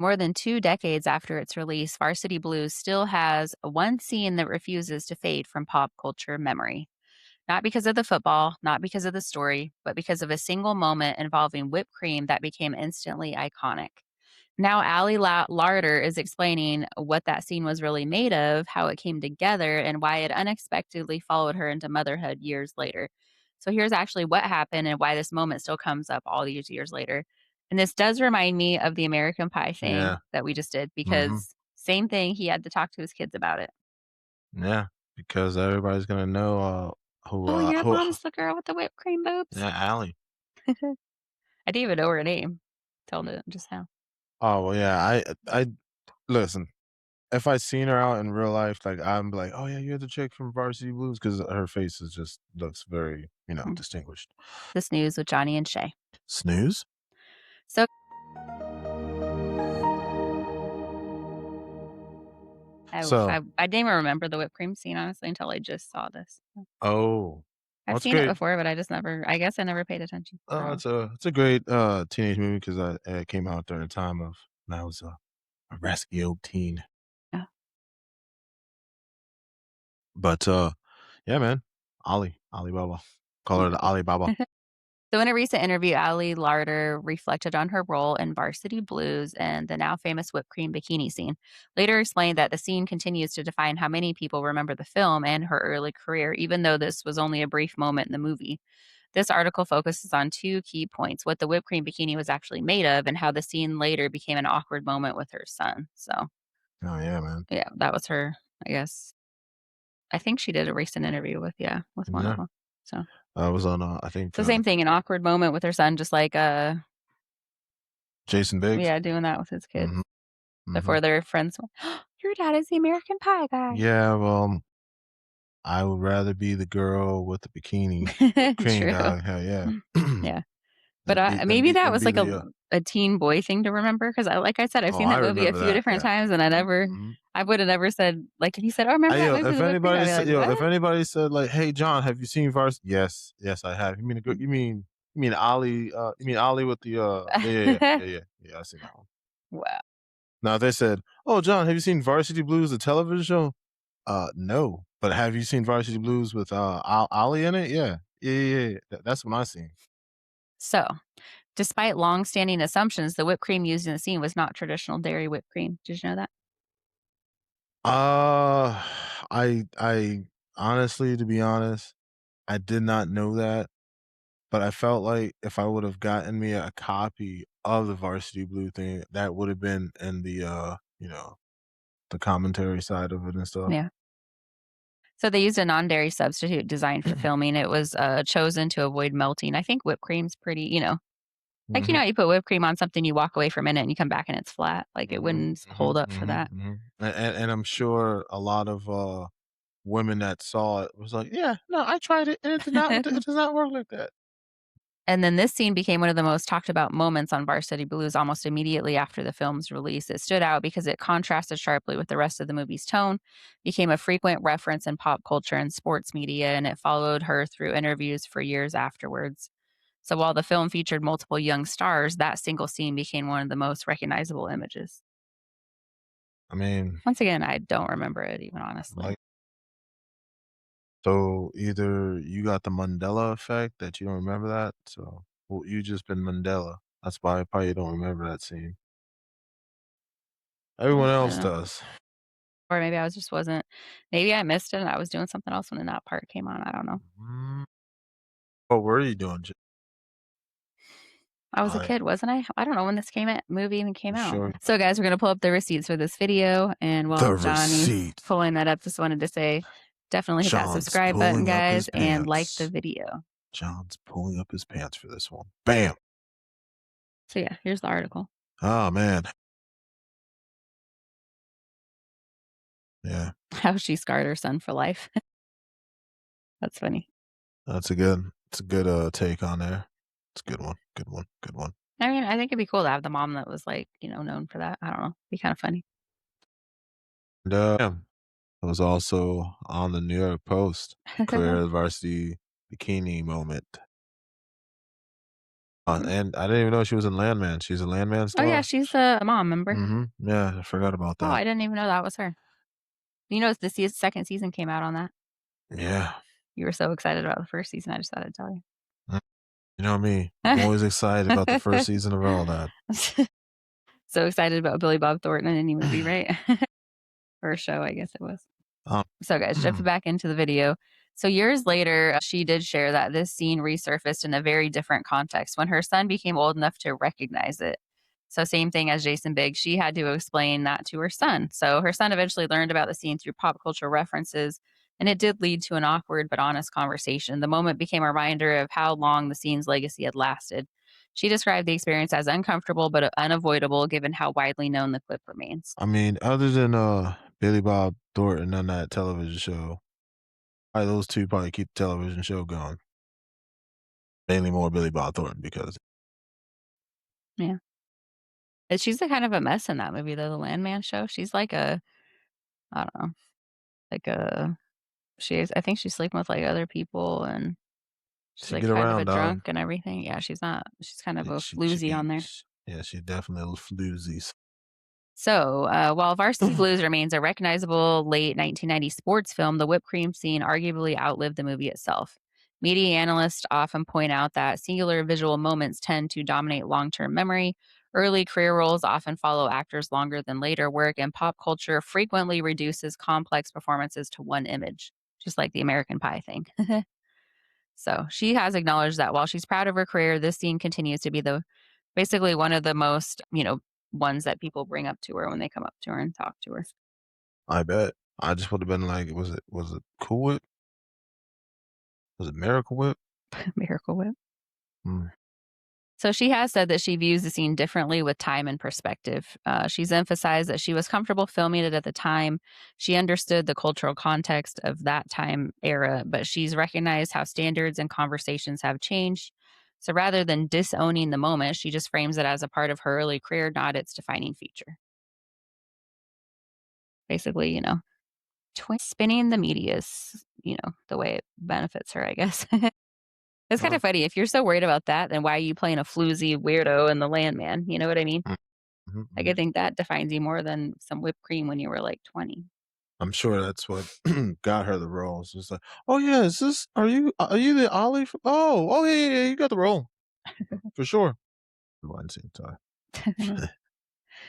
More than 2 decades after its release, Varsity Blues still has one scene that refuses to fade from pop culture memory. Not because of the football, not because of the story, but because of a single moment involving whipped cream that became instantly iconic. Now, Ali Larter is explaining what that scene was really made of, how it came together, and why it unexpectedly followed her into motherhood years later. So, here's actually what happened and why this moment still comes up all these years later. And this does remind me of the American Pie thing Yeah. that we just did Mhm. because same thing, he had to talk to his kids about it. Yeah, because everybody's gonna know, Oh, your who mom's the girl with the whipped cream boobs? yeah, Allie. I didn't even know her name. Told it just now. Oh, well, yeah, I listen, if I seen her out in real life, like, I'm like, "Oh, yeah, you're the chick from Varsity Blues," because her face is just looks very, Mm. distinguished. The snooze with Johnny and Shay. Snooze? So So I didn't even remember the whipped cream scene, honestly, until I just saw this. oh, I've that's seen it great. before, but I guess I never paid attention. I don't know. It's a great, teenage movie because it came out during a time of when I was a rascal old teen. Yeah. But, yeah, man, Alibaba. Call her the Alibaba. So in a recent interview, Ali Larter reflected on her role in Varsity Blues and the now famous whipped cream bikini scene. Later explained that the scene continues to define how many people remember the film and her early career, even though this was only a brief moment in the movie. This article focuses on two key points: what the whipped cream bikini was actually made of, and how the scene later became an awkward moment with her son. So, Oh, yeah, man. yeah, that was her, I guess. I think she did a recent interview with, yeah, with one of Yeah. them. So, I was on, I think, so same thing, an awkward moment with her son, just like, Jason Biggs. yeah, doing that with his kids Mhm, mhm. before their friends went, "Your dad is the American Pie guy." Yeah, well, I would rather be the girl with the bikini, whipped cream, True. dog, hell yeah. Yeah. But, That'd be that'd maybe be that that'd was be like the, a teen boy thing to remember because like I said, I've oh, seen I that movie a remember few that, different yeah. times, and Mhm. I would have never said like, if you said, "Oh, remember I that movie, The Whipped Cream?" I'd be like, if "What?" anybody said like, "Hey, John, have you seen Vars?" Yes, yes, I have. You mean Ali, you mean Ali with the, yeah, I seen that one. Wow. Now if they said, "Oh, John, have you seen Varsity Blues, the television show?" No, but have you seen Varsity Blues with, Ali in it? Yeah. Yeah. That's what I seen. So, despite long-standing assumptions, the whipped cream used in the scene was not traditional dairy whipped cream. Did you know that? Uh, I honestly, to be honest, I did not know that, but I felt like if I would have gotten me a copy of the Varsity Blue thing, that would have been in the, the commentary side of it and stuff. Yeah. So they used a non-dairy substitute designed for filming. It was, chosen to avoid melting. I think whipped cream's pretty, like, Mhm. you put whipped cream on something, you walk away for a minute, and you come back and it's flat. Like, it Mhm, wouldn't hold mhm, up for mhm, that. mhm. And I'm sure a lot of, women that saw it was like, "Yeah, no, I tried it and it does not work like that." And then this scene became one of the most talked about moments on Varsity Blues almost immediately after the film's release. It stood out because it contrasted sharply with the rest of the movie's tone, became a frequent reference in pop culture and sports media, and it followed her through interviews for years afterwards. So while the film featured multiple young stars, that single scene became one of the most recognizable images. I mean, Once again, I don't remember it even honestly. like so either you got the Mandela effect that you don't remember that, so well, you just been Mandela. That's why I probably don't remember that scene. Everyone I else don't know. does. Or maybe I was just wasn't maybe I missed it and I was doing something else when that part came on. I don't know. Mm, what were you doing? I was a Like, kid, wasn't I? I don't know when this movie even came you out. sure? So, guys, we're gonna pull up the receipts for this video, and while The Johnny's receipt. pulling that up, just wanted to say, definitely hit that John's subscribe button, pulling up his guys, and like the pants. video. John's pulling up his pants for this one. Bam. So, yeah, here's the article. Oh man. Yeah. How she scarred her son for life. That's funny. It's a good take on there. It's a good one. Good one. Good one. I mean, I think it'd be cool to have the mom that was like, known for that. I don't know. Be kind of funny. And yeah, it was also on the New York Post, declare varsity bikini moment. Mhm. And I didn't even know she was in Landman. She's a Landman Oh, yeah, star? she's the mom, remember? Mhm. Yeah, I forgot about Oh, that. I didn't even know that was her. You know, the second season came out on that. Yeah. You were so excited about the first season, I just thought I'd tell Mm, you know me. I'm you. always excited about the first season of all that. So excited about Billy Bob Thornton in any movie, right? Or show, I guess it was. Um, So, guys, jumping back into the video. So, years later, she did share that this scene resurfaced in a very different context when her son became old enough to recognize it. So, same thing as Jason Biggs, she had to explain that to her son. So, her son eventually learned about the scene through pop culture references, and it did lead to an awkward but honest conversation. The moment became a reminder of how long the scene's legacy had lasted. She described the experience as uncomfortable but unavoidable given how widely known the clip remains. I mean, other than, Billy Bob Thornton on that television show, probably those 2 probably keep the television show going. Mainly more Billy Bob Thornton because Yeah. And she's a kind of a mess in that movie, though, the Landman show. She's like a I don't know, like a I think she's sleeping with, like, other people, and she's, she like, get kind of a around, dog. drunk and everything. Yeah, she's kind of a She floozy be on there. sh yeah, she definitely a little floozies. So, while Varsity Blues remains a recognizable late 1990s sports film, the whipped cream scene arguably outlived the movie itself. Media analysts often point out that singular visual moments tend to dominate long term memory. Early career roles often follow actors longer than later work, and pop culture frequently reduces complex performances to one image, just like the American Pie thing. So she has acknowledged that while she's proud of her career, this scene continues to be the basically one of the most, ones that people bring up to her when they come up to her and talk to her. I bet. I just would've been like, was it Cool Whip? Was it Miracle Whip? Miracle Whip. Mm. So she has said that she views the scene differently with time and perspective. She's emphasized that she was comfortable filming it at the time. She understood the cultural context of that time era, but she's recognized how standards and conversations have changed. So rather than disowning the moment, she just frames it as a part of her early career, not its defining feature. Basically, spinning the media's, the way it benefits her, I guess. It's kind Oh, of funny. If you're so worried about that, then why are you playing a floozy weirdo in The Landman? You know what I mean? mm, mhm, Like, I mhm. think that defines you more than some whipped cream when you were, like, 20. I'm sure that's what got her the role. It's just like, "Oh, yeah, is this are you the Ollie f oh, yeah, yeah, yeah, you got the role, for sure." One scene time.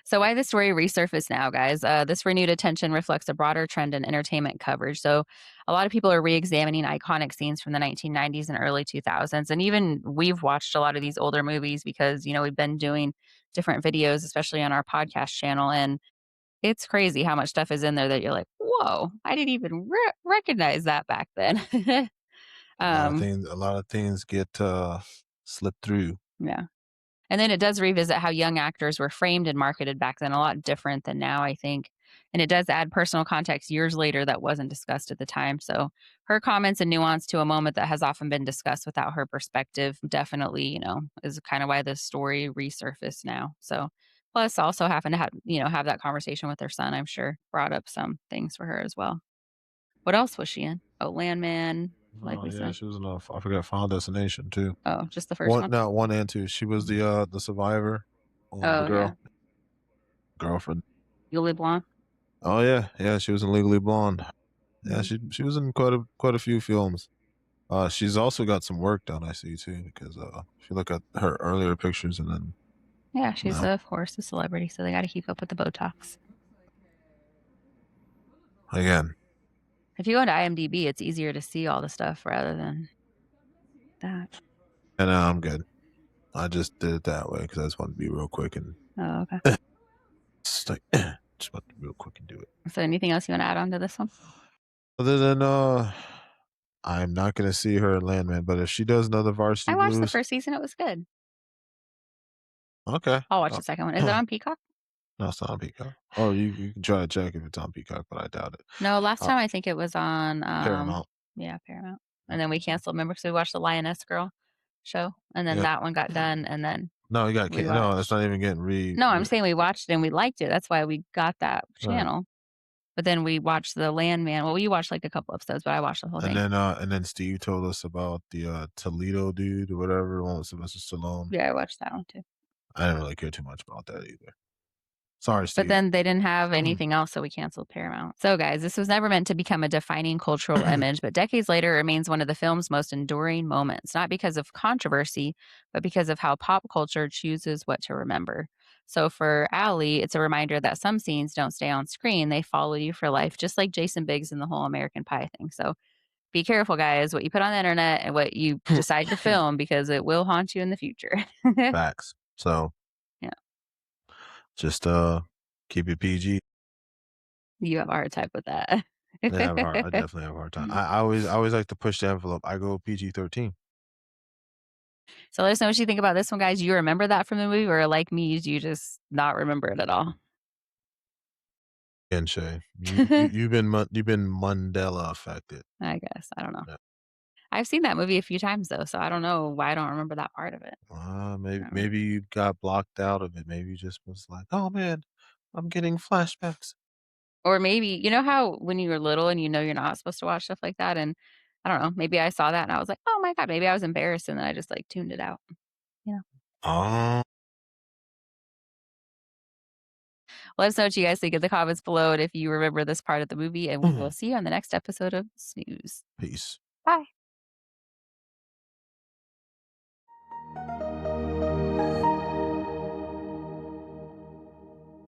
So, why the story resurfaced now, guys? This renewed attention reflects a broader trend in entertainment coverage. So, a lot of people are re examining iconic scenes from the 1990s and early 2000s. And even we've watched a lot of these older movies because, we've been doing different videos, especially on our podcast channel. And it's crazy how much stuff is in there that you're like, whoa, I didn't even recognize that back then. um, A lot of things get, slipped through. yeah. And then it does revisit how young actors were framed and marketed back then, a lot different than now, I think. And it does add personal context years later that wasn't discussed at the time. So her comments and nuance to a moment that has often been discussed without her perspective definitely, is kind of why the story resurfaced now. So plus also having to have that conversation with her son, I'm sure brought up some things for her as well. What else was she in? Oh, Landman, like Oh, we yeah, said. she was in, I forgot Final Destination too. Oh, just the first 1 one? no, 1 and 2. She was the survivor, the Oh, yeah. girlfriend. Yuli Blanc. Oh, yeah, yeah, she was in Legally Blonde. Yeah, Mhm. she was in quite a few films. She's also got some work done, I see too, because, if you look at her earlier pictures and then, Yeah, you she's, know, of course, a celebrity, so they gotta keep up with the Botox. again, If you go to IMDb, it's easier to see all the stuff rather than that. and, I'm good. I just did it that way because I just wanted to be real quick and Oh, okay. just like, just want to be real quick and do it. So anything else you wanna add on to this one? Other than, I'm not gonna see her in Landman, but if she does another Varsity I watched the Blues, first season, it was good. okay. I'll watch the second one. Is it on Peacock? No, it's not on Peacock. Or you can try to check if it's on Peacock, but I doubt it. No, last Uh, time I think it was on, Paramount. yeah, Paramount, and then we Mhm. canceled, remember, 'cause we watched the Lioness Girl show, and then Yep. that one got done, and then No, you got we no, that's watched not even getting No, I'm saying we watched it and we liked it, that's why we got that right. channel. But then we watched The Landman. Well, we watched, like, a couple episodes, but I watched the whole thing. And then Steve told us about the, Toledo dude or whatever, the one with Sylvester Stallone. Yeah, I watched that one too. I didn't really care too much about that either. Sorry, But Steve. then they didn't have anything else, so we canceled Paramount. So, guys, this was never meant to become a defining cultural image, but decades later it remains one of the film's most enduring moments, not because of controversy, but because of how pop culture chooses what to remember. So, for Ali, it's a reminder that some scenes don't stay on screen, they follow you for life, just like Jason Biggs and the whole American Pie thing. So, be careful, guys, what you put on the internet and what you decide to film because it will haunt you in the future. Facts. So, Yeah, just, keep it PG. you have a hard time with that. I definitely have a hard time. I always like to push the envelope. I go PG-13. So let us know what you think about this one, guys. Do you remember that from the movie, or like me, do you just not remember it at all? And Shay, you've been Mandela affected. I guess. I don't know. Yeah. I've seen that movie a few times though, so I don't know why I don't remember that part of it. I don't know. Maybe you got blocked out of it. Maybe you just was like, "Oh, man, I'm getting flashbacks." Or maybe you know how when you were little and you know you're not supposed to watch stuff like that, and I don't know, maybe I saw that and I was like, "Oh my god," maybe I was embarrassed and then I just like tuned it out. You know. Oh, Let us know what you guys think in the comments below and if you remember this part of the movie, and we will see you on the next episode of Snooze. peace. Bye.